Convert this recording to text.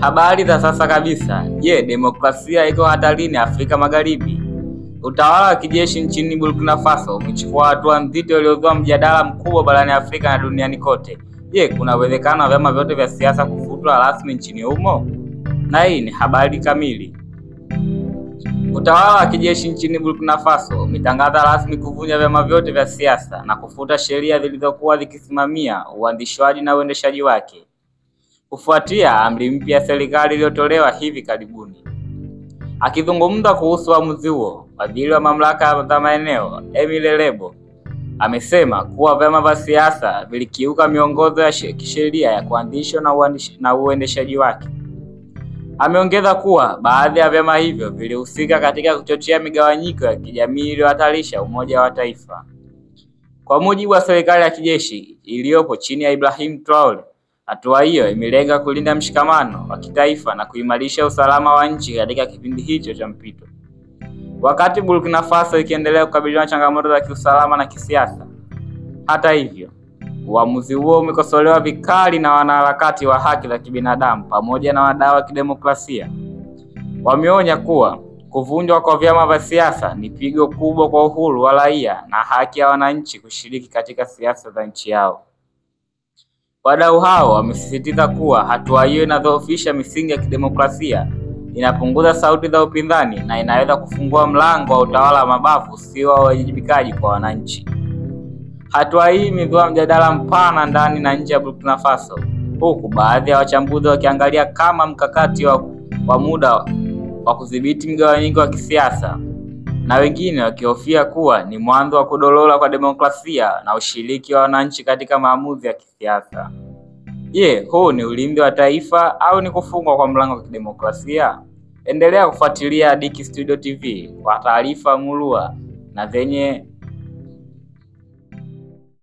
Habari za sasa kabisa. Je, demokrasia iko hatarini Afrika Magharibi? Utawala wa kijeshi nchini Burkina Faso umechukua hatua nzito iliyozua mjadala mkubwa barani Afrika na duniani kote. Je, kuna uwezekano wa vyama vyote vya siasa kufutwa rasmi nchini humo? Na hii ni habari kamili. Utawala wa kijeshi nchini Burkina Faso umetangaza rasmi kuvunja vyama vyote vya siasa na kufuta sheria zilizokuwa zikisimamia uanzishwaji na uendeshaji wake, kufuatia amri mpya ya serikali iliyotolewa hivi karibuni. Akizungumza kuhusu uamuzi huo, waziri wa mamlaka za maeneo Emile Lebo amesema kuwa vyama vya siasa vilikiuka miongozo ya kisheria ya kuanzishwa na uendeshaji wake. Ameongeza kuwa baadhi ya vyama hivyo vilihusika katika kuchochea migawanyiko ya kijamii iliyohatarisha umoja wa taifa. Kwa mujibu wa serikali ya kijeshi iliyopo chini ya Ibrahim Traore, hatua hiyo imelenga kulinda mshikamano wa kitaifa na kuimarisha usalama wa nchi katika kipindi hicho cha mpito. Wakati Burkina Faso ikiendelea kukabiliwa na changamoto za kiusalama na kisiasa. Hata hivyo, uamuzi huo umekosolewa vikali na wanaharakati wa haki za kibinadamu pamoja na wadau wa kidemokrasia. Wameonya kuwa kuvunjwa kwa vyama vya siasa ni pigo kubwa kwa uhuru wa raia na haki ya wananchi kushiriki katika siasa za nchi yao. Wadau hao wamesisitiza kuwa hatua hiyo inadhoofisha misingi ya kidemokrasia, inapunguza sauti za upinzani na inaweza kufungua mlango wa utawala wa mabavu usio wa uwajibikaji kwa wananchi. Hatua hii imezua mjadala mpana ndani na nje ya Burkina Faso, huku baadhi ya wachambuzi wakiangalia kama mkakati wa muda wa kudhibiti mgawanyiko wa kisiasa, na wengine wakihofia kuwa ni mwanzo wa kudorora kwa demokrasia na ushiriki wa wananchi katika maamuzi ya kisiasa. Je, huu ni ulinzi wa taifa au ni kufungwa kwa mlango wa kidemokrasia? Endelea kufuatilia Dicky Studio TV kwa taarifa murua na zenye